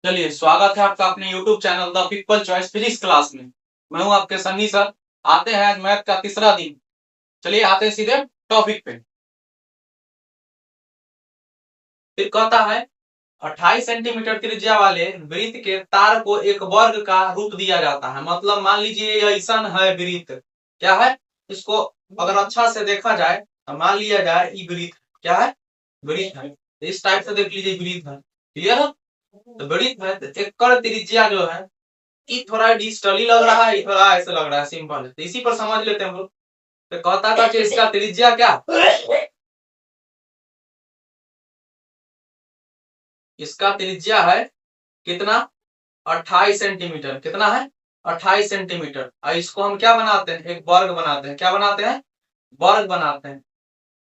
चलिए, स्वागत है आपका अपने YouTube channel the people choice physics class में। मैं हूं आपके सन्नी सर। आते हैं आज मैथ का तीसरा दिन। चलिए आते हैं सीधे टॉपिक पे। फिर कहता है 28 सेंटीमीटर त्रिज्या वाले वृत्त के तार को एक वर्ग का रूप दिया जाता है। मतलब मान लीजिए ये ऐसा है वृत्त, क्या है, इसको अगर अच्छा से देखा जाए तो मान लिया जाए ये वृत्त क्या है, वृत्त है। इस टाइप से देख लीजिए वृत्त है, क्लियर है। तो वृत्त है तो एक कर त्रिज्या जो है ये थोड़ा डिजिटली लग रहा है, ये थोड़ा ऐसे लग रहा है, सिंपल है, तो इसी पर समझ लेते हैं हम लोग। तो कहता था कि इसका त्रिज्या क्या, इसका त्रिज्या है कितना, 28 सेंटीमीटर। कितना है, 28 सेंटीमीटर। और इसको हम क्या बनाते हैं, एक वर्ग बनाते हैं। क्या बनाते हैं, वर्ग बनाते हैं।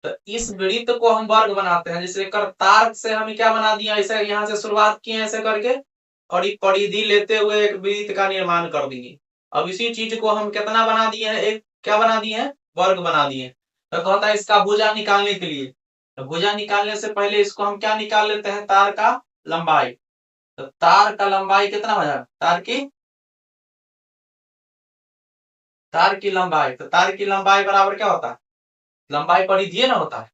तो इस वृत्त को हम वर्ग बनाते हैं। जैसे कर तार से हम क्या बना दिया, ऐसे यहाँ से शुरुआत किए ऐसे करके, और ये परिधि लेते हुए एक वृत्त का निर्माण कर दिए। अब इसी चीज को हम कितना बना दिए हैं, एक क्या बना दिए हैं, वर्ग बना दिए। तो कहता है इसका भुजा निकालने के लिए, तो भुजा निकालने से पहले इसको हम क्या निकाल लेते हैं, तार का लंबाई। तो तार का लंबाई कितना हो जाएगा, तार की लंबाई। तो तार की लंबाई बराबर क्या होता है, लंबाई परिधीय ना होता है।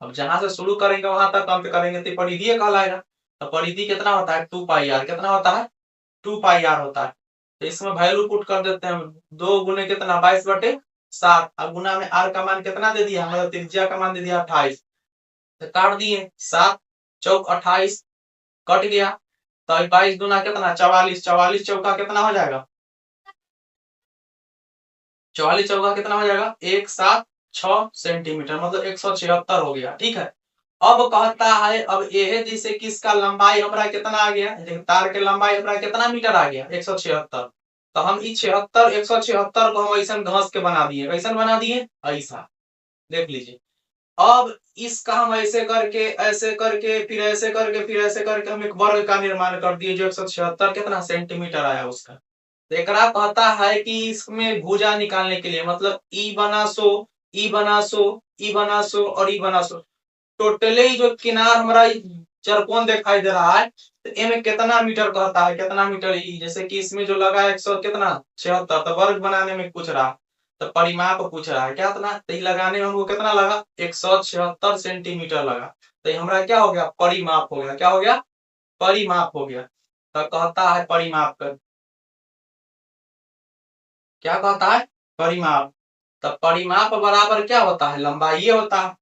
अब जहां से शुरू करेंगे वहां तक अंत करेंगे तो परिधीय कहलाएगा। तो परिधि कितना होता है, 2 पाई आर। कितना होता है, 2 पाई आर होता है। तो इसमें वैल्यू पुट कर देते हैं, 2 गुने कितना, 22/7। अब गुना में आर का मान कितना दे दिया, मतलब त्रिज्या का मान दे दिया 28। तो काट दिए, 7 चौक 28 कट गया। तो 22 गुना कितना, 44। 44 चौका कितना हो जाएगा, 44 चौका कितना हो जाएगा, 176 सेंटीमीटर, मतलब 176 हो गया। ठीक है। अब कहता है अब यह जैसे कि इसका लंबाई हमारा कितना आ गया, तार के लंबाई हमारा कितना मीटर आ गया, 176। तो हम इस 76 176 को हम ऐसा घस के बना दिए। कैसा बना दिए, ऐसा देख लीजिए। अब इसका हम ऐसे करके ऐसे करके फिर ऐसे करके फिर ऐसे करके हम एक वर्ग का निर्माण कर दिए जो 176 कितना सेंटीमीटर आया उसका। तो एकरा कहता है कि इसमें भुजा निकालने के लिए, मतलब ई बना सो, ई बना सो, ई बना सो और ई बना सो, टोटली जो किनार हमारा चरकोन दिखाई दे रहा है, तो इनमें कितना मीटर कहता है, कितना मीटर ई, जैसे कि इसमें जो लगा 100 कितना 76, तो वर्ग बनाने में पूछ रहा, तो परिमाप पूछ रहा है क्या, इतना तो लगाने में हमको कितना लगा, 176 सेंटीमीटर लगा। तो ये हमारा क्या हो गया, परिमाप हो गया। क्या हो गया, परिमाप हो गया। तो कहता है परिमाप कर, क्या कहता है, परिमाप। तो परिमाप बराबर क्या होता है, लंबाई होता है।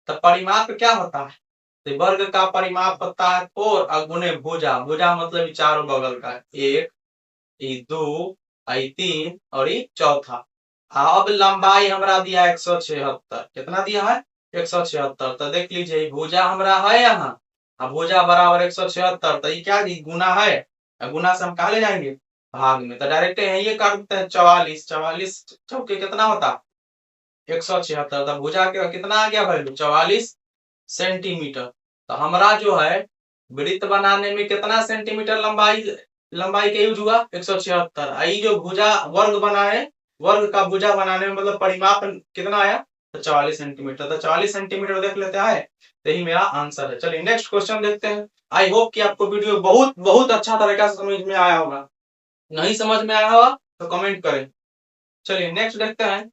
तो परिमाप क्या होता है, तो वर्ग का परिमाप होता है 4 गुने भुजा। भुजा मतलब चारों बगल का, 1 2 3 और ये चौथा। अब लंबाई हमरा दिया 176, कितना दिया है, 176। तो देख लीजिए भुजा हमरा है यहाँ, अब भुजा बराबर 176। तो ये क्या गुना है, गुना से हम कहा ले जाएंगे भाग में, तो डायरेक्ट ये कर देते हैं 44। 44 चौके कितना होता, 176। तो भुजा के कितना आ गया वैल्यू, 44 सेंटीमीटर। तो हमारा जो है वृत्त बनाने में कितना सेंटीमीटर लंबाई, लंबाई का यूज हुआ 176। आई जो भुजा वर्ग बनाए, वर्ग का भुजा बनाने में मतलब परिमाप कितना आया, तो 44 सेंटीमीटर। तो 44 सेंटीमीटर देख लेते हैं, तो यही मेरा आंसर है। चलिए नेक्स्ट क्वेश्चन देखते हैं। आई होप कि आपको वीडियो बहुत बहुत अच्छा तरीका से समझ में आया होगा। नहीं समझ में आया होगा तो कमेंट करें। चलिए नेक्स्ट देखते हैं।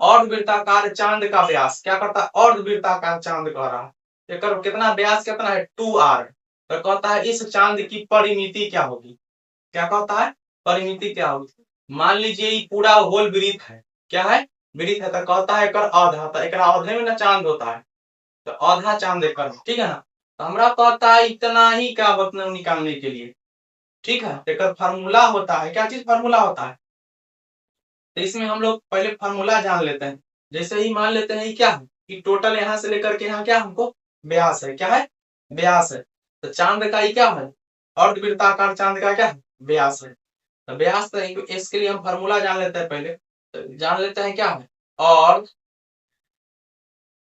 अर्धवृत्ताकार चांद का व्यास क्या करता है, अर्धवृत्ताकार चांद कह रहा है, एक कितना व्यास कितना है, 2r। तो कहता है इस चांद की परिमिति क्या होगी, क्या कहता है, परिमिति क्या होगी। मान लीजिए ये पूरा होल वृत्त है, क्या है, वृत्त है। तो कहता है कर आधा, तो एक आधे में ना चांद होता है, तो आधा चांद कर, ठीक है ना। तो हमरा कहता है इतना ही का मतलब निकालने के लिए, ठीक है। एक फार्मूला होता है, क्या चीज फार्मूला होता है, तो इसमें हम लोग पहले फार्मूला जान लेते हैं। जैसे ही मान लेते हैं ये क्या है, कि टोटल यहाँ से लेकर के यहाँ क्या हमको व्यास है, क्या है, व्यास है। तो चांद का ये क्या है, अर्धवृत्ताकार चांद का क्या है, व्यास है। तो व्यास तो इसके लिए हम फार्मूला जान लेते हैं पहले। तो जान लेते हैं क्या है, और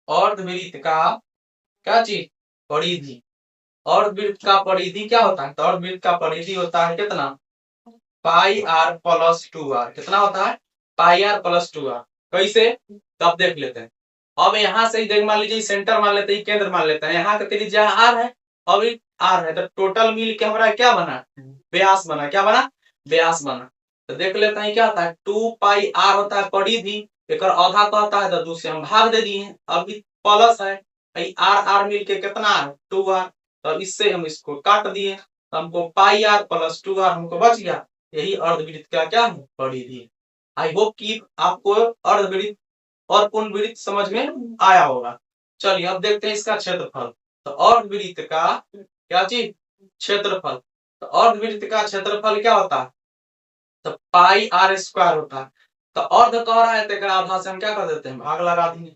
अर्धवृत्त का क्या चीज, परिधि। अर्धवृत्त का परिधि क्या होता है, तो अर्धवृत्त का परिधि होता है कितना, πr+2r। कितना होता है, πr+2r। कैसे, तब देख लेते हैं। अब यहाँ से देख मान लीजिए सेंटर मान लेते हैं, केंद्र मान लेते हैं, यहाँ का त्रिज्या r है अभी आर है, तो टोटल मिल के हमारा क्या बना, व्यास बना। क्या बना, व्यास बना। तो देख लेते हैं क्या होता है, 2 पाई आर होता है परिधि, एक आधा कहता है तो दूसरे हम भाग दे दिए। अभी प्लस है, आर आर मिल के कितना है 2 आर, तो इससे हम इसको काट दिए, तो हमको पाई आर प्लस 2 आर हमको बच गया। यही अर्धवृत्त का क्या है, परिधि। आई होप कि आपको अर्धवृत्त और पूर्णवृत्त समझ में आया होगा। चलिए अब देखते हैं इसका क्षेत्रफल। तो अर्धवृत्त का क्या चीज, क्षेत्रफल। तो अर्धवृत्त का क्षेत्रफल क्या होता है, तो पाई आर स्क्वायर होता है। तो अर्ध कह रहा है तो आधा से हम क्या कर देते हैं, भाग लगा देंगे।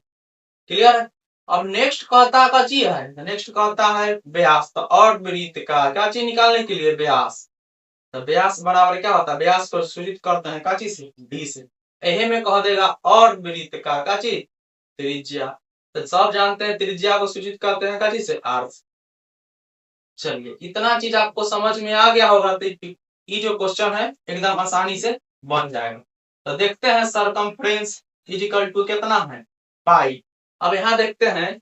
क्लियर है। अब नेक्स्ट कहता का चीज है, नेक्स्ट कहता है व्यास। तो अर्धवृत्त का क्या चीज निकालने के लिए, व्यास। तो व्यास बराबर क्या होता है, व्यास को सूचित करते हैं का चीज से, डी से। यही में कह देगा अर्धवृत्त का चीज, त्रिज्या। तो सब जानते हैं त्रिज्या को सूचित करते हैं का चीज से, आर। चलिए इतना चीज आपको समझ में आ गया होगा, तो ये जो क्वेश्चन है एकदम आसानी से बन जाएगा। तो देखते हैं सरकमफ्रेंस इजिकल टू कितना है, पाई। अब यहाँ देखते हैं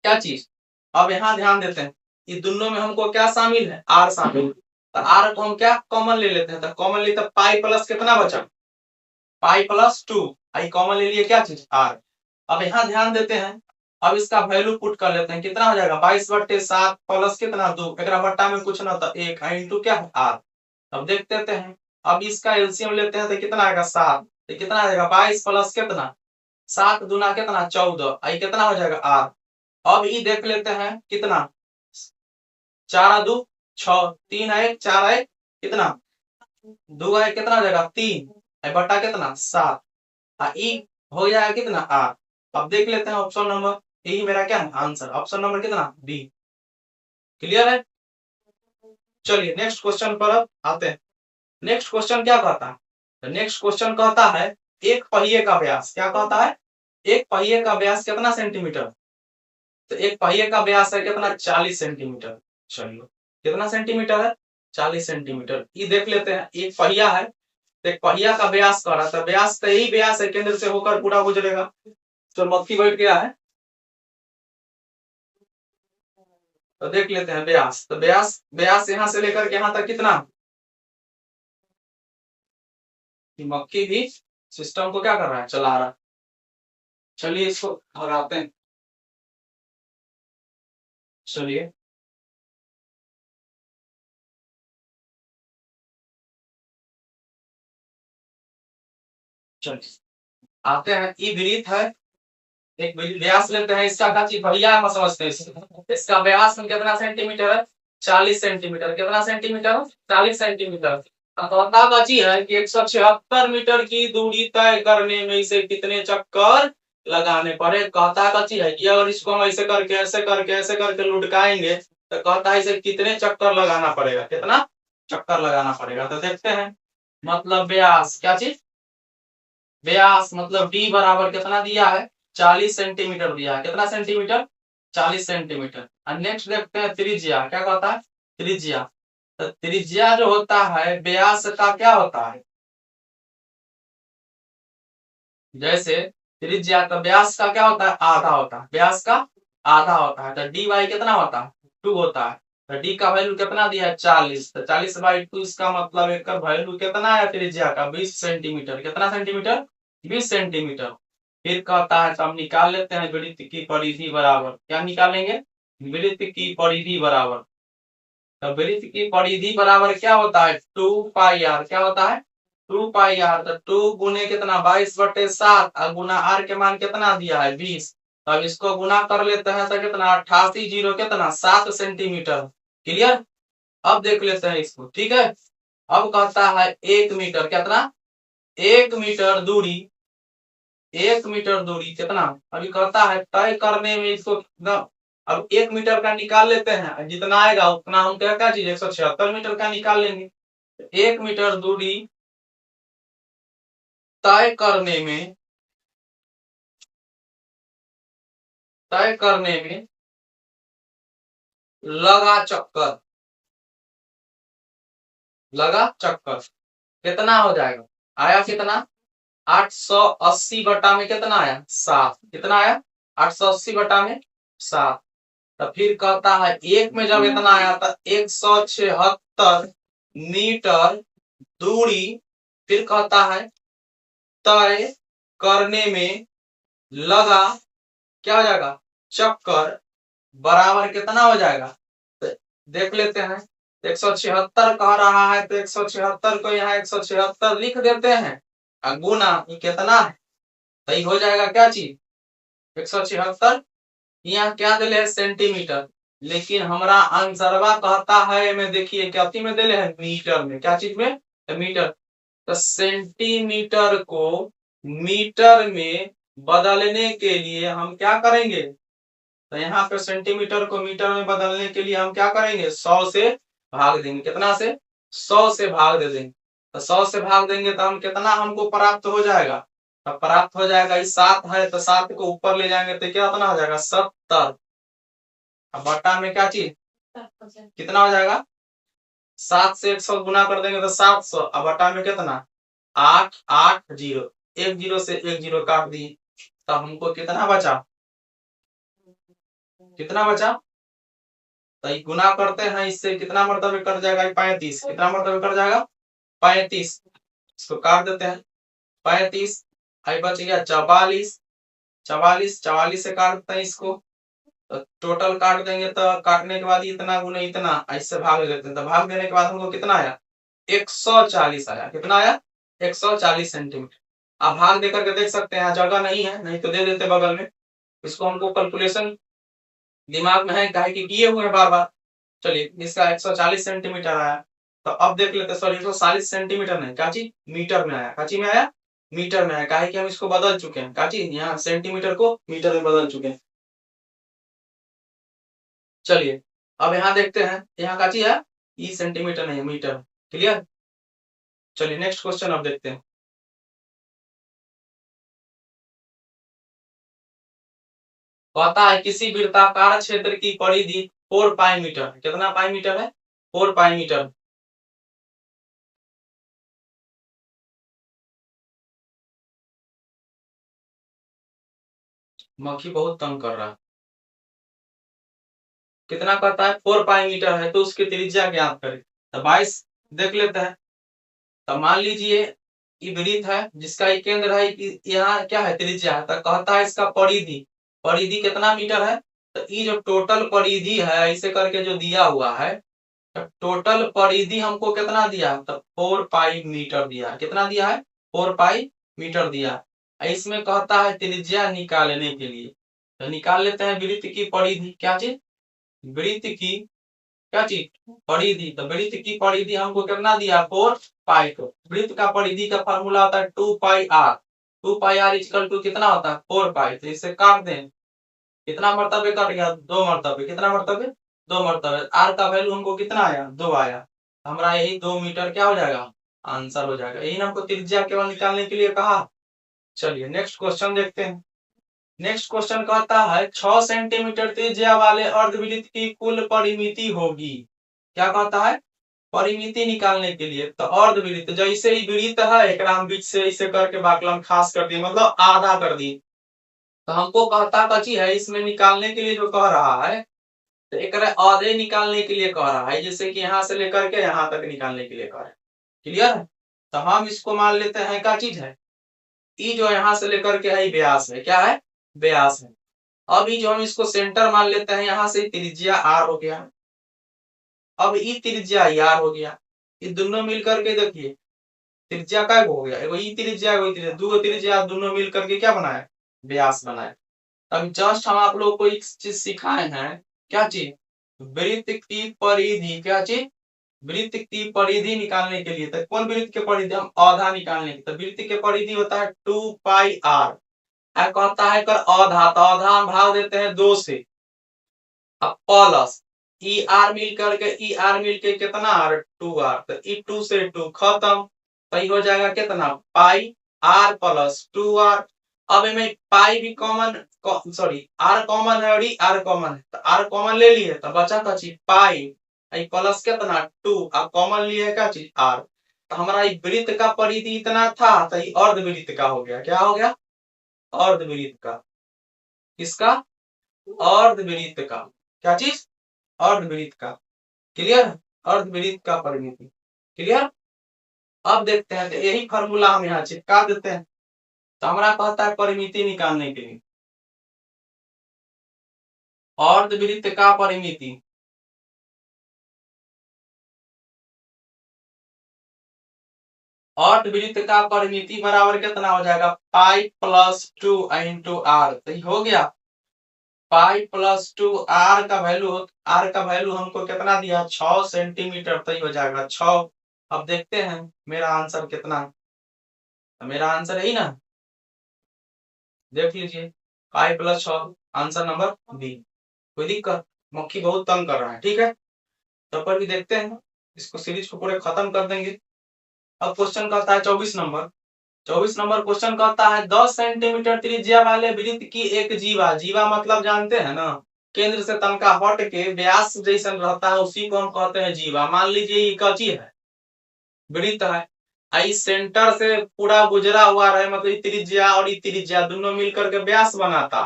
क्या चीज, अब यहाँ ध्यान देते हैं, ये दोनों में हमको क्या शामिल है, आर शामिल। तो आर को हम क्या कॉमन ले लेते हैं, तो कॉमन लेते पाई प्लस कितना बचा, पाई प्लस 2, आई कॉमन ले लिए क्या चीज, आर। अब यहाँ ध्यान देते हैं, अब इसका वैल्यू पुट कर लेते हैं, कितना हो जाएगा 22/7 प्लस कितना 2, एक बट्टा में कुछ ना था 1 इंटू क्या है, आर। अब देखते हैं, अब इसका एलसीएम लेते हैं तो कितना आएगा 7, तो कितना आ जाएगा 22 प्लस कितना 7 दूना कितना 14, आई कितना हो जाएगा आर। अब ये देख लेते हैं कितना 4 2 6, 3 है 4 है कितना 2 है कितना हो जाएगा 3, बटा कितना 7, ई हो जाएगा कितना आर। अब देख लेते हैं ऑप्शन नंबर, यही मेरा क्या है आंसर, ऑप्शन नंबर कितना बी। क्लियर है। चलिए नेक्स्ट क्वेश्चन पर अब आते हैं। नेक्स्ट क्वेश्चन क्या कहता है, नेक्स्ट क्वेश्चन कहता है एक पहिए का व्यास, क्या कहता है, एक पहिए का व्यास कितना सेंटीमीटर। तो एक पहिए का व्यास है कितना 40 सेंटीमीटर। चलिए कितना सेंटीमीटर है, 40 सेंटीमीटर। ये देख लेते हैं, एक पहिया है, तो एक पहिया का व्यास कर रहा था, व्यास तो यही व्यास है, केंद्र से होकर पूरा गुजरेगा। तो मक्खी बैठ गया है, तो देख लेते हैं व्यास। तो व्यास, व्यास यहाँ से लेकर के यहाँ तक कितना, मक्खी भी सिस्टम को क्या कर रहा है, चला रहा है। चलिए इसको भगाते हैं। चलिए चलिए आते हैं, ई वृत्त है, एक व्यास लेते हैं, इसका का चीज भैया हम समझते हैं इसका व्यास में कितना सेंटीमीटर है, 40 सेंटीमीटर। कितना सेंटीमीटर, 40 सेंटीमीटर। कहता का चीज है कि 176 मीटर की दूरी तय करने में इसे कितने चक्कर लगाने पड़े। कहता का चीज है कि अगर इसको हम ऐसे करके ऐसे करके ऐसे करके लुढ़काएंगे, तो कहता है इसे कितने चक्कर लगाना पड़ेगा, कितना चक्कर लगाना पड़ेगा। तो देखते हैं, मतलब व्यास क्या चीज, व्यास मतलब डी बराबर कितना दिया है 40 सेंटीमीटर दिया है, कितना सेंटीमीटर 40 सेंटीमीटर। और नेक्स्ट देखते हैं त्रिज्या, क्या कहता है त्रिज्या। तो त्रिज्या जो होता है व्यास का क्या होता है, जैसे त्रिज्या का व्यास का क्या होता है आधा होता है, व्यास का आधा होता है। तो डी वाई कितना होता है 2 होता है। तो डी का वैल्यू कितना दिया है 40, तो 40/2 इसका मतलब एक वैल्यू कितना है त्रिज्या का 20 सेंटीमीटर। कितना सेंटीमीटर 20 सेंटीमीटर। फिर कहता है तो हम निकाल लेते हैं वृत्त की परिधि बराबर, क्या निकालेंगे, वृत्त की परिधि बराबर। तो वृत्त की परिधि बराबर क्या होता है 2 पाई आर, क्या होता है 2 पाई आर। तो 2 गुने कितना 22/7 और गुना आर के मान कितना दिया है 20। तो अब इसको गुना कर लेते हैं तो कितना 88 जीरो कितना 7 सेंटीमीटर। क्लियर। अब देख लेते हैं इसको, ठीक है। अब कहता है 1 मीटर, कितना 1 मीटर दूरी, 1 मीटर दूरी कितना, अभी कहता है तय करने में इसको कितना। अब 1 मीटर का निकाल लेते हैं, जितना आएगा उतना हम क्या चीज 176 मीटर का निकाल लेंगे। 1 मीटर दूरी तय करने में, तय करने में लगा चक्कर, लगा चक्कर कितना हो जाएगा, आया कितना 880 बटा में कितना आया 7, कितना आया 880 बटा में 7। तो फिर कहता है एक में जब इतना आया था 176 मीटर दूरी, फिर कहता है तय करने में लगा क्या हो जाएगा चक्कर बराबर कितना हो जाएगा। तो देख लेते हैं 176 कह रहा है तो 176 को यहाँ 176 लिख देते हैं और गुना ये कितना है सही हो जाएगा क्या चीज 176। यहाँ क्या दिले है सेंटीमीटर, लेकिन हमारा आंसरवा कहता है में देखिए क्या में दिले है मीटर में, क्या चीज में मीटर। तो सेंटीमीटर को मीटर में बदलने के लिए हम क्या करेंगे, तो यहाँ पे सेंटीमीटर को मीटर में बदलने के लिए हम क्या करेंगे 100 से भाग देंगे, कितना से 100 से भाग दे देंगे। तो 100 से भाग देंगे तो हम कितना हमको प्राप्त हो जाएगा, तो प्राप्त हो जाएगा इस 7 है तो 7 को ऊपर ले जाएंगे तो क्या कितना हो जाएगा 70। अब बट्टा में क्या चीज कितना हो जाएगा 7 से 100 गुना कर देंगे तो 700। अब बट्टा में कितना 880, एक जीरो से एक जीरो काट दी तो हमको कितना बचा, कितना बचा तो गुना करते हैं इससे कितना मरतबे कट जाएगा 35, कितना मरतबे कट जाएगा 35, इसको काट देते हैं 35 आई बच गया 44, 44 44 से काट देते हैं इसको तो टोटल काट देंगे तो काटने के बाद इतना गुने इतना ऐसे भाग देते हैं तो भाग देने के बाद हमको कितना आया 140 आया, कितना आया 140 सेंटीमीटर। आप भाग देकर के देख सकते हैं जगह नहीं है नहीं तो दे देते बगल में, इसको हमको कैलकुलेशन दिमाग में है काहे कि किए हुए हैं बार बार। चलिए इसका 140 सेंटीमीटर आया तो अब देख लेते सॉरी 140 सेंटीमीटर नहीं काची मीटर में आया, काची में आया मीटर में आया काहे कि हम इसको बदल चुके हैं, काची यहाँ सेंटीमीटर को मीटर में बदल चुके हैं। चलिए अब यहाँ देखते हैं यहाँ काची है ई सेंटीमीटर नहीं मीटर, क्लियर। चलिए नेक्स्ट क्वेश्चन अब देखते हैं। कहता है किसी वृत्ताकार क्षेत्र की परिधि 4 पाई मीटर, कितना पाई मीटर है 4 पाई मीटर। मक्खी बहुत तंग कर रहा है, कितना कहता है 4 पाई मीटर है तो उसकी त्रिज्या ज्ञात करें। तो 22 देख लेते हैं। तो मान लीजिए ये वृत्त है जिसका ये केंद्र है यहाँ क्या है त्रिज्या है, तो कहता है इसका परिधि, परिधि कितना मीटर है। तो ये जो टोटल परिधि है ऐसे करके जो दिया हुआ है तो टोटल परिधि हमको कितना दिया तो 4 पाई मीटर दिया, कितना दिया है 4 पाई मीटर दिया। इसमें कहता है त्रिज्या निकालने के लिए, तो निकाल लेते हैं वृत्त की परिधि, क्या चीज वृत्त की क्या चीज परिधि। तो वृत्त की परिधि हमको कितना दिया 4 पाई, तो वृत्त का परिधि का फॉर्मूला होता है 2 pi r, 2 pi r equal to कितना होता है 4 पाई। तो इसे काट दें कितना मरतबे कट गया 2 मरतबे, कितना मरतबे 2 मरतबे। आर का वैल्यू हमको कितना आया 2 आया, हमारा यही 2 मीटर क्या हो जाएगा आंसर हो जाएगा, यही हमको त्रिज्या केवल निकालने के लिए कहा। चलिए नेक्स्ट क्वेश्चन देखते हैं। नेक्स्ट क्वेश्चन कहता है 6 सेंटीमीटर त्रिज्या वाले अर्धवृत्त की कुल परिमिति होगी, क्या कहता है परिमिति निकालने के लिए। तो अर्धवृत्त जैसे ही वृत्त है एक हम बीच से ऐसे करके बाकलन खास कर दिए मतलब आधा कर दी, तो हमको कहता कची है इसमें निकालने के लिए जो कह रहा है तो एक आधे निकालने के लिए कह रहा है, जैसे कि यहाँ से लेकर के यहाँ तक निकालने के लिए कह रहा है, क्लियर है। तो हम इसको मान लेते हैं क्या चीज है ई जो यहाँ से लेकर के है व्यास है, क्या है व्यास है। अब ये जो हम इसको सेंटर मान लेते हैं यहाँ से त्रिज्या आर हो गया, अब ई त्रिज्या आर हो गया, ये दोनों मिलकर के देखिए त्रिज्या का हो गया एगो ई त्रिज्या एगो त्रिज्या, दो त्रिज्या दोनों मिल करके क्या बनाए व्यास बनाए। अब जस्ट हम आप लोग को एक चीज सिखाए हैं, क्या चीज वृत्त की परिधि, क्या चीज वृत्त की परिधि निकालने के लिए। तो कौन वृत्त के परिधि हम आधा निकालने की, तो वृत्त के परिधि होता है 2 पाई आर, कहता है कर आधा, तो आधा हम भाग देते हैं 2 से, अब प्लस ई आर मिल करके ई आर मिल के कितना आर 2 आर, तो ई 2 से 2 खत्म, तो हो जाएगा कितना पाई आर प्लस 2 आर। अब में पाई भी कॉमन सॉरी आर कॉमन है और आर कॉमन है, तो आर कॉमन ले लिए तो बचा का चीज पाई आई प्लस कितना 2, अब कॉमन लिए का चीज आर। तो हमारा वृत्त का परिधि इतना था तो ये अर्धवृत्त का हो गया, क्या हो गया अर्धवृत्त का, किसका अर्धवृत्त का। क्या चीज? अर्धवृत्त का। क्लियर? अर्धवृत्त का परिमिति। क्लियर? अब देखते हैं, तो यही फार्मूला हम यहाँ चिपका देते हैं। तो हमारा कहता है परिमिति निकालने के लिए, अर्धवृत्त का परिमिति, अर्धवृत्त का परिमिति बराबर कितना हो जाएगा? Pi plus 2 into R. तो ये हो गया पाई प्लस 2। आर का वैल्यू हमको कितना दिया? 6 सेंटीमीटर। तो ये हो जाएगा 6। अब देखते हैं मेरा आंसर कितना है। तो मेरा आंसर यही ना, देख लीजिए, pi plus 6, answer number B. कोई दिक्कत? मक्खी बहुत तंग कर रहा है, ठीक है। तो पर भी देखते हैं, इसको सीरीज को पूरे खत्म कर देंगे। अब क्वेश्चन कहता है 24 नंबर। 24 नंबर क्वेश्चन कहता है 10 सेंटीमीटर त्रिज्या वाले वृत्त की एक जीवा, जीवा मतलब जानते हैं ना, केंद्र से तनका हट के व्यास जैसा रहता है, उसी को हम कहते हैं जीवा। मान लीजिए ये कची है, वृत्त है, आई सेंटर से पूरा गुजरा हुआ रहे, मतलब त्रिज्या और त्रिज्या दोनों मिलकर के व्यास बनाता।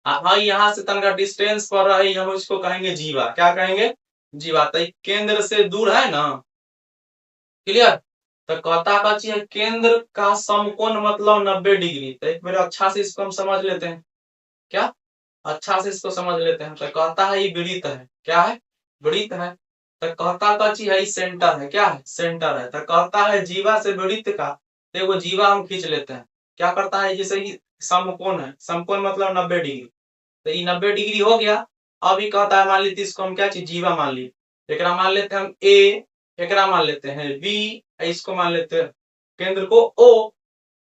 हाँ, यहाँ से तनका डिस्टेंस पर रहे, हम इसको कहेंगे जीवा। क्या कहेंगे? जीवा। तो केंद्र से दूर है ना। क्लियर? तो कहता का चीज है केंद्र का समकोण मतलब 90 डिग्री। तो एक बार अच्छा से इसको हम समझ लेते हैं। क्या? अच्छा से इसको समझ लेते हैं। तो कहता है ये वृत्त है। क्या है? वृत्त है। तो कहता का चीज है सेंटर है। क्या है? सेंटर है। तो कहता है जीवा से वृत्त का, तो वो जीवा हम खींच लेते हैं। क्या करता है? जैसे कि समकोण है, समकोण मतलब 90 डिग्री। तो ये 90 डिग्री हो गया। अभी कहता है मान लीजिए इसको हम क्या चीज? जीवा मान ली। एकरा मान लेते हैं हम ए, एकरा मान लेते हैं बी, इसको मान लेते हैं केंद्र को ओ।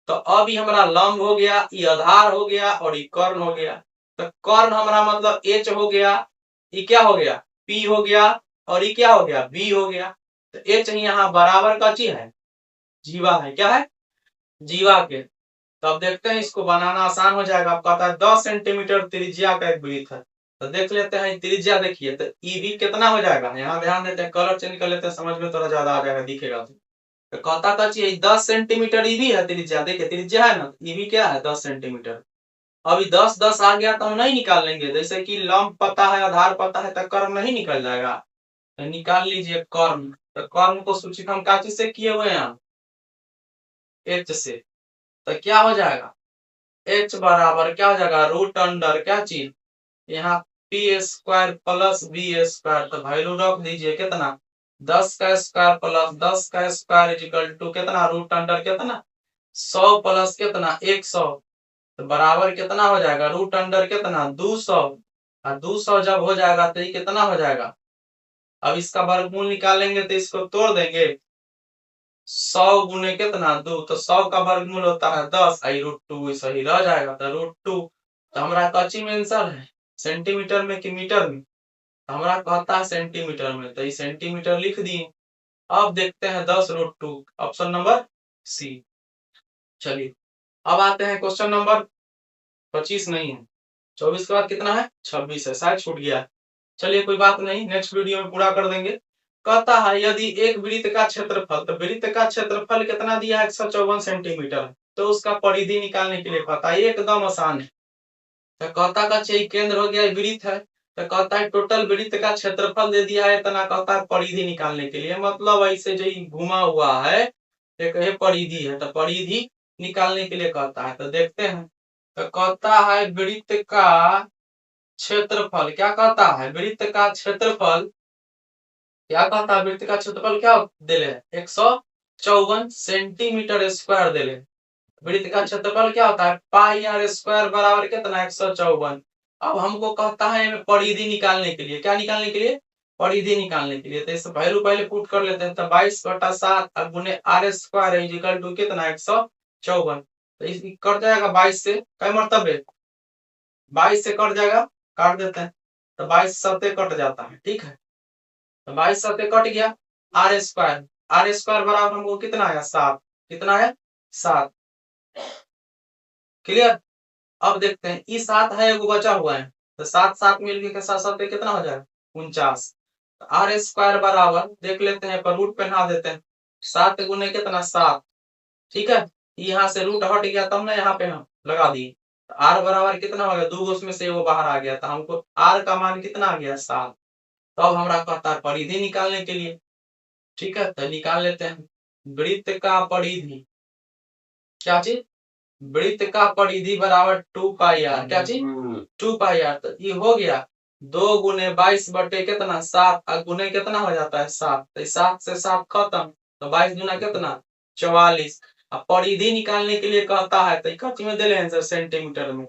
तो अब ये हमारा लंब हो गया, ये आधार हो गया और ये कर्ण हो गया। तो कर्ण हमारा मतलब एच हो गया, ये क्या हो गया? पी हो गया, और ये क्या हो गया? बी हो गया। तो एच यहाँ बराबर का चीज है, जीवा है। क्या है? जीवा के। तो अब देखते हैं, इसको बनाना आसान हो जाएगा। आप कहता है 10 सेंटीमीटर त्रिज्या का एक वृत्त है। तो देख लेते हैं त्रिज्या, देखिए तो ई भी कितना हो जाएगा, यहाँ ध्यान देते हैं, कलर चेंज कर लेते हैं, समझ में थोड़ा ज्यादा आ जाएगा, दिखेगा। तो कहता का चाहिए 10 सेंटीमीटर ई भी है त्रिज्या। देखिए त्रिज्या है ना, ई भी क्या है? 10 सेंटीमीटर। अभी 10 10 आ गया तो हम नहीं निकाल लेंगे, जैसे कि लंब पता है, आधार पता है, तो कर्ण नहीं निकल जाएगा। तो निकाल लीजिए कर्ण। तो कर्ण को सूचित हम क्या चीज से किए हुए हैं? एच से। तो क्या हो जाएगा? एच बराबर क्या हो जाएगा? रूट अंडर क्या चीज, यहाँ P square plus B square. तो वैल्यू रख दीजिए कितना? 10 का स्क्वायर प्लस 10 का स्क्वायर इक्वल टू कितना? रूट अंडर कितना? 100 प्लस कितना? 100। तो बराबर कितना हो जाएगा? रूट अंडर कितना? 200। और 200 जब हो जाएगा तो ये कितना हो जाएगा? अब इसका वर्गमूल निकालेंगे तो इसको तोड़ देंगे, 100 गुने कितना? 2। तो 100 का वर्गमूल होता है 10, आई रूट 2 सही रह जाएगा। तो रूट 2। तो हमारा कच्ची में आंसर है सेंटीमीटर में कि मीटर में? हमारा कहता है सेंटीमीटर में, तो ये सेंटीमीटर लिख दिए। अब देखते हैं 10 रूट 2, ऑप्शन नंबर सी। चलिए अब आते हैं क्वेश्चन नंबर 25 नहीं है, 24 के बाद कितना है? 26 है, शायद छूट गया है। चलिए कोई बात नहीं, नेक्स्ट वीडियो में पूरा कर देंगे। कहता है यदि एक वृत्त का क्षेत्रफल, तो वृत्त का क्षेत्रफल कितना दिया है? 154 सेंटीमीटर। तो उसका परिधि निकालने के लिए कहता है, एकदम आसान है। तो कहता का चाहिए केंद्र हो गया, वृत्त है। तो कहता है टोटल वृत्त का क्षेत्रफल दे दिया है इतना, कहता है परिधि निकालने के लिए, मतलब ऐसे जो घुमा हुआ है एक ये परिधि है, तो परिधि निकालने के लिए कहता है। तो देखते हैं। तो कहता है वृत्त का क्षेत्रफल, क्या कहता है? वृत्त का क्षेत्रफल क्या कहता है? वृत्त का क्षेत्रफल क्या दे ले? 154 सेंटीमीटर स्क्वायर दे ले। वृत्त का क्षेत्रफल क्या होता है? पाई आर स्क्वायर बराबर कितना? 154। अब हमको कहता है परिधि निकालने के लिए, क्या निकालने के लिए? परिधि निकालने के लिए। तो इस वैल्यू पहले पुट कर लेते हैं। तो 22/7 गुने आर स्क्वायर इक्वल टू कितना? 154। तो इस कट जाएगा 22 से, कई मरतबे 22 से कट जाएगा, काट देते हैं। तो 22 सत्ते कट जाता है, ठीक है। तो 22 सत्ते कट गया, आर स्क्वायर, आर स्क्वायर बराबर हमको कितना है? 7। कितना है? 7। क्लियर? अब देखते हैं, ई 7 है, एगो बचा हुआ है। तो 7 7 मिलके के साथ साथ कितना हो जाएगा? 49। आर स्क्वायर बराबर देख लेते हैं, पर रूट पहना देते हैं। 7 गुने कितना? 7। ठीक है, यहाँ से रूट हट गया, तब ना यहाँ पे हम लगा दिए। आर बराबर कितना हो गया, 2 उसमें से वो बाहर आ गया, तो हमको आर का मान कितना आ गया 7। तो अब हमारा कहता है परिधि निकालने के लिए। ठीक है, तो निकाल लेते हैं। वृत्त का परिधि, क्या चीज, वृत्त का परिधि बराबर 2 पाई आर, क्या चीज 2 पाई आर। तो ये हो गया 2 गुने 22 बटे कितना 7, और गुने कितना हो जाता है 7, तो 7 से 7 खत्म, तो 22 गुना कितना 44। अब परिधि निकालने के लिए कहता है, तो कथी में दे आंसर सेंटीमीटर में।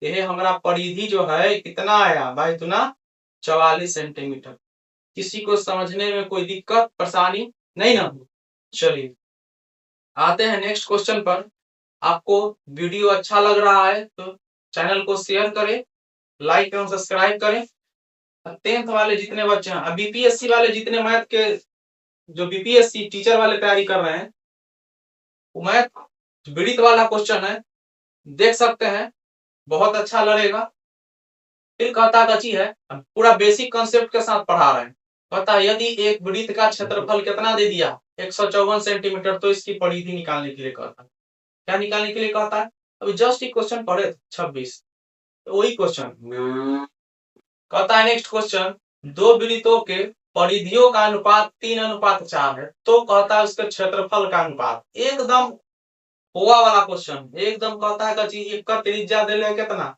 ये हमारा परिधि जो है कितना आया 22 गुना 44 सेंटीमीटर। किसी को समझने में कोई दिक्कत परेशानी नहीं ना। चलिए आते हैं नेक्स्ट क्वेश्चन पर। आपको वीडियो अच्छा लग रहा है तो चैनल को शेयर करें, लाइक एवं सब्सक्राइब करें। 10th वाले जितने बच्चे हैं, बीपीएससी वाले जितने मैथ के, जो बीपीएससी टीचर वाले तैयारी कर रहे हैं, वो मैथ विदित वाला क्वेश्चन है, देख सकते हैं, बहुत अच्छा लगेगा। फिर कहता कची है, पूरा बेसिक कंसेप्ट के साथ पढ़ा रहे हैं। कहता है यदि एक वृत्त का क्षेत्रफल कितना दे दिया 154 सेंटीमीटर, तो इसकी परिधि निकालने के लिए कहता है। क्या निकालने के लिए कहता है, अभी जस्ट एक क्वेश्चन पढ़े 26, तो वही क्वेश्चन कहता है। नेक्स्ट क्वेश्चन, दो वृत्तों के परिधियों का अनुपात 3:4 है, तो कहता है उसके क्षेत्रफल का अनुपात। एकदम हुआ वाला क्वेश्चन, एकदम कहता है कची एक का त्रिज्या दे ले कितना,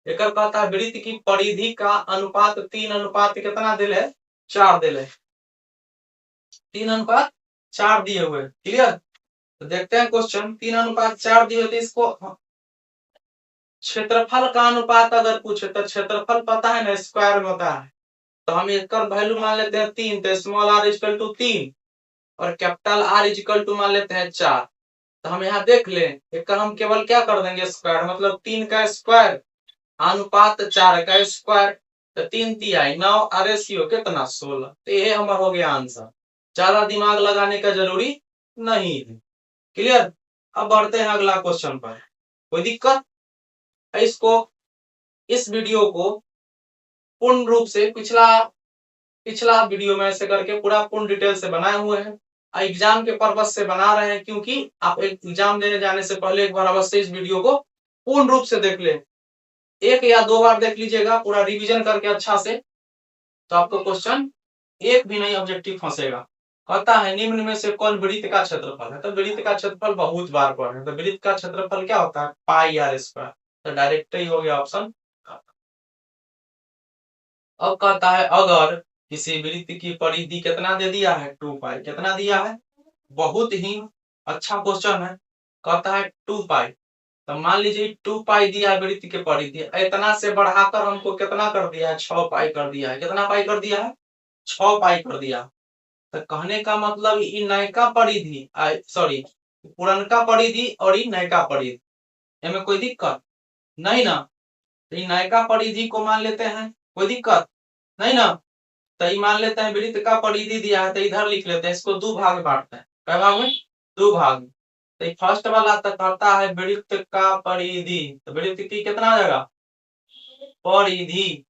एक कहता है वृत्त की परिधि का अनुपात 3:4 कितना दे ले 4 दे ले, 3:4 दिए हुए, क्लियर। तो देखते हैं क्वेश्चन, 3:4 दिए तो इसको क्षेत्रफल का अनुपात अगर पूछे तो क्षेत्रफल पता है ना स्क्वायर में होता है, तो हम इसका वैल्यू मान लेते हैं 3, तो स्मॉल r इक्वल टू 3 और कैपिटल R इक्वल टू मान लेते हैं 4। तो हम यहाँ देख ले, एक हम केवल क्या कर देंगे स्क्वायर, मतलब 3 का स्क्वायर अनुपात 4 का स्क्वायर, तो 3 तिहाई 9 और रेशियो कितना 16। तो ये हमारा हो गया आंसर, ज्यादा दिमाग लगाने का जरूरी नहीं है, क्लियर। अब बढ़ते हैं अगला क्वेश्चन पर। कोई दिक्कत इसको, इस वीडियो को पूर्ण रूप से पिछला वीडियो में ऐसे करके पूरा पूर्ण डिटेल से बनाए हुए हैं, एग्जाम के पर्पज से बना रहे हैं, क्योंकि आप एग्जाम देने जाने से पहले एक बार अवश्य इस वीडियो को पूर्ण रूप से देख ले, 1 या 2 बार देख लीजिएगा पूरा रिवीजन करके अच्छा से, तो आपको क्वेश्चन एक भी नहीं ऑब्जेक्टिव फंसेगा। कहता है निम्न में से कौन वृत्त का क्षेत्रफल है, तो वृत्त का क्षेत्रफल बहुत बार पढ़े, तो वृत्त का क्षेत्रफल क्या होता है पाई आर स्क्वायर, तो डायरेक्ट ही हो गया ऑप्शन। अब कहता है अगर किसी वृत्त की परिधि कितना दे दिया है 2 पाई, कितना दिया है, बहुत ही अच्छा क्वेश्चन है। कहता है 2 पाई, तो मान लीजिए 2 पाई दिया है वृत्त की परिधि, इतना से बढ़ाकर हमको कितना कर दिया है 6 पाई कर दिया है, कितना पाई कर दिया है 6 पाई कर दिया। तो कहने का मतलब ये नयका परिधि, सॉरी पुरनका परिधि और ये नयका परिधि, इनमें कोई दिक्कत नहीं ना। तो ये नयका परिधि को मान लेते हैं, कोई दिक्कत नहीं ना। तो ये मान लेते हैं वृत्त का परिधि दिया है, तो इधर लिख लेते हैं, इसको 2 भाग में बांटते हैं, क्या भाग में 2 भाग में। तो फर्स्ट वाला तो कहता है वृत्त का परिधि, तो वृत्त की कितना आ जाएगा परिधि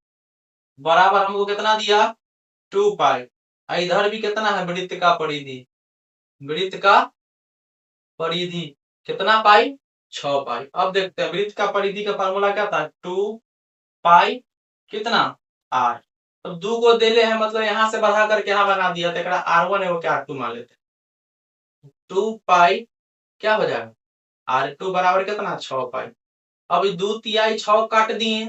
बराबर हमको कितना दिया 2 पाई, इधर भी कितना है वृत्त का परिधि, वृत्त का परिधि कितना पाई 6 पाई। अब देखते हैं वृत्त का परिधि का फार्मूला क्या था 2 पाई कितना आर, तो 2 को दे ले है, मतलब यहाँ से बढ़ा करके यहाँ बना दिया, तो R1 है वो क्या R2 मान लेते हैं, 2 पाई क्या हो जाएगा R2 बराबर कितना 6 पाई। अब 2 तिहाई 6 काट दिए,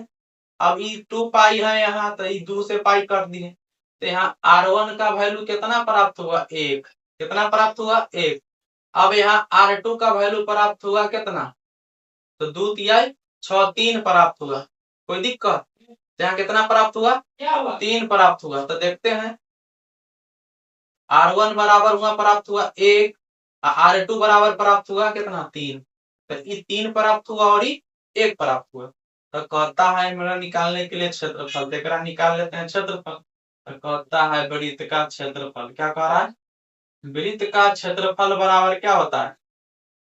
अब ये 2 पाई है यहाँ, तो ये 2 से पाई काट दिए, तो यहाँ R1 का वैल्यू कितना प्राप्त हुआ 1, कितना प्राप्त हुआ 1। अब यहाँ R2 का वैल्यू प्राप्त हुआ कितना, तो 2 तिहाई 6 3 प्राप्त हुआ, कोई दिक्कत, यहाँ कितना प्राप्त हुआ 3 प्राप्त हुआ। तो देखते हैं R1 बराबर हुआ प्राप्त हुआ 1, R2 बराबर प्राप्त हुआ कितना 3, तो ये 3 प्राप्त हुआ और ये 1 प्राप्त हुआ। तो कहता है मेरा निकालने के लिए क्षेत्रफल, देख रहा निकाल लेते हैं क्षेत्रफल। तो कहता है वृत्त का क्षेत्रफल, क्या कह रहा है वृत्त का क्षेत्रफल बराबर क्या होता है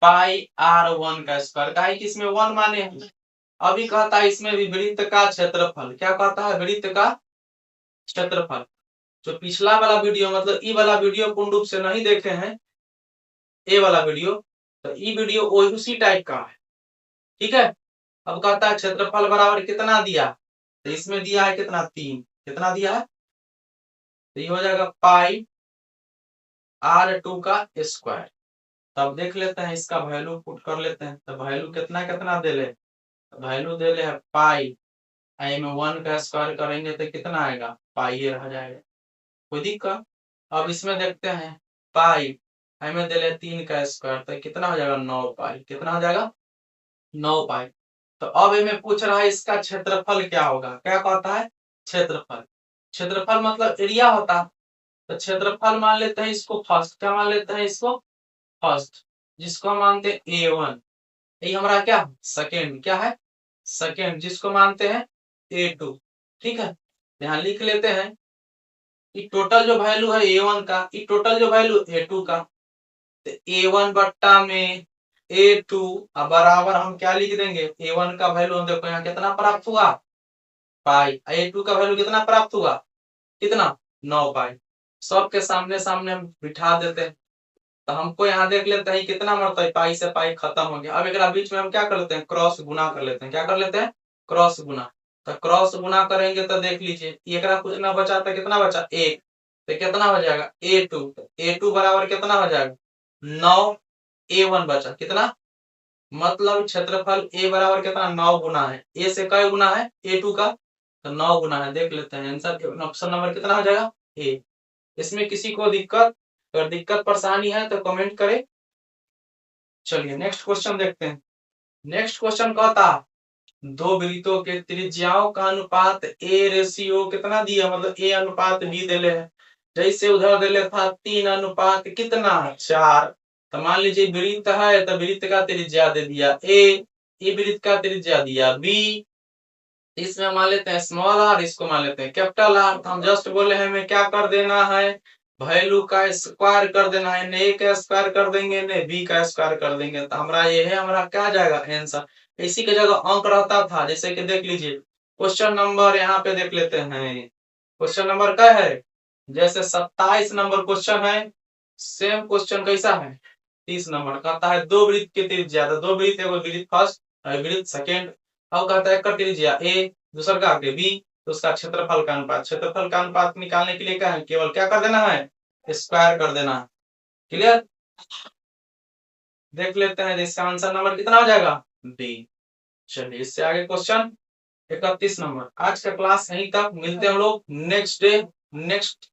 पाई R1 का स्क्वायर, का इसमें 1 माने हैं। अभी कहता है इसमें भी वृत्त का क्षेत्रफल, क्या कहता है वृत्त का क्षेत्रफल। जो पिछला वाला वीडियो मतलब ई वाला वीडियो पूर्ण रूप से नहीं देखे हैं, ए वाला वीडियो, तो ई वीडियो उसी टाइप का है, ठीक है। अब कहता है क्षेत्रफल बराबर कितना दिया, तो इसमें दिया है कितना 3, कितना दिया है, तो ये हो जाएगा पाई r2 का स्क्वायर। तब देख लेते हैं इसका वैल्यू पुट कर लेते हैं, तो वैल्यू कितना कितना दे ले, वैल्यू दे ले है पाई, आई में 1 का स्क्वायर करेंगे तो कितना आएगा, पाई ये रह जाएगा, कोई दिक्कत। अब इसमें देखते हैं पाई आई में दे ले 3 का स्क्वायर, तो कितना हो जाएगा 9 पाई, कितना हो जाएगा 9 पाई। तो अब इनमें पूछ रहा है इसका क्षेत्रफल क्या होगा, क्या कहता है क्षेत्रफल, क्षेत्रफल मतलब एरिया होता, तो क्षेत्रफल मान लेते हैं इसको फर्स्ट, क्या मान लेते हैं इसको फर्स्ट, जिसको हम मानते हैं A1, ये हमारा क्या सेकेंड, क्या है सेकेंड, जिसको मानते हैं A2। ठीक है, यहाँ लिख लेते हैं कि टोटल जो वैल्यू है A1 का, ये टोटल जो वैल्यू A2 का, तो A1 बट्टा में A2 अब बराबर हम क्या लिख देंगे, A1 का वैल्यू हम देखो यहाँ कितना प्राप्त हुआ पाई, A2 का वैल्यू कितना प्राप्त हुआ, कितना 9 पाई। सबके सामने सामने हम बिठा देते हैं, तो हमको यहाँ देख लेते हैं कितना मरता है, पाई से पाई खत्म हो गया। अब एक बीच में हम क्या कर लेते हैं, क्रॉस गुना कर लेते हैं, क्या कर लेते हैं क्रॉस गुना। तो क्रॉस गुना करेंगे तो देख लीजिए एक कुछ ना बचा, तो कितना बचा 1, तो कितना हो जाएगा A2, A2 बराबर कितना हो जाएगा 9, A1 बचा कितना, मतलब क्षेत्रफल A बराबर कितना 9 गुना है, A से कई गुना है A2 का, तो 9 गुना है। देख लेते हैं आंसर, ऑप्शन नंबर कितना हो जाएगा A। इसमें किसी को दिक्कत, अगर दिक्कत परेशानी है तो कमेंट करें। चलिए नेक्स्ट क्वेश्चन देखते हैं। नेक्स्ट क्वेश्चन कहता दो वृत्तों के त्रिज्याओं का अनुपात ए रेशियो कितना दिया, मतलब ए अनुपात बी देले है, जैसे उधर देले था 3 अनुपात कितना 4, तो मान लीजिए वृत्त है तो वृत्त का त्रिज्या दे दिया ए, वृत्त का त्रिज्या दिया बी, इसमें मान लेते हैं स्मॉल आर, इसको मान लेते हैं कैपिटल आर। तो हम जस्ट बोले हमें क्या कर देना है, वैल्यू का स्क्वायर कर देना है, ने ए का स्क्वायर कर देंगे ने बी का स्क्वायर कर देंगे, तो हमारा ये है, हमारा क्या जाएगा आंसर। इसी की जगह अंक रहता था, जैसे कि देख लीजिए क्वेश्चन नंबर यहाँ पे देख लेते हैं, क्वेश्चन नंबर क्या है, जैसे 27 नंबर क्वेश्चन है, सेम क्वेश्चन कैसा है 30 नंबर, कहता है दो वृत्त की त्रिज्या, दो वृत्त, एगो वृत्त फर्स्ट वृत्त सेकेंड, अब कहता है त्रिज्या ए, दूसरा का आगे बी, तो उसका क्षेत्रफल का अनुपात, क्षेत्रफल का अनुपात निकालने के लिए क्या है, केवल क्या कर देना है स्क्वायर कर देना है। क्लियर, देख लेते हैं इसका आंसर नंबर कितना हो जाएगा बी। चलिए इससे आगे क्वेश्चन 31 नंबर। आज का क्लास यहीं तक, मिलते हैं हम लोग नेक्स्ट डे नेक्स्ट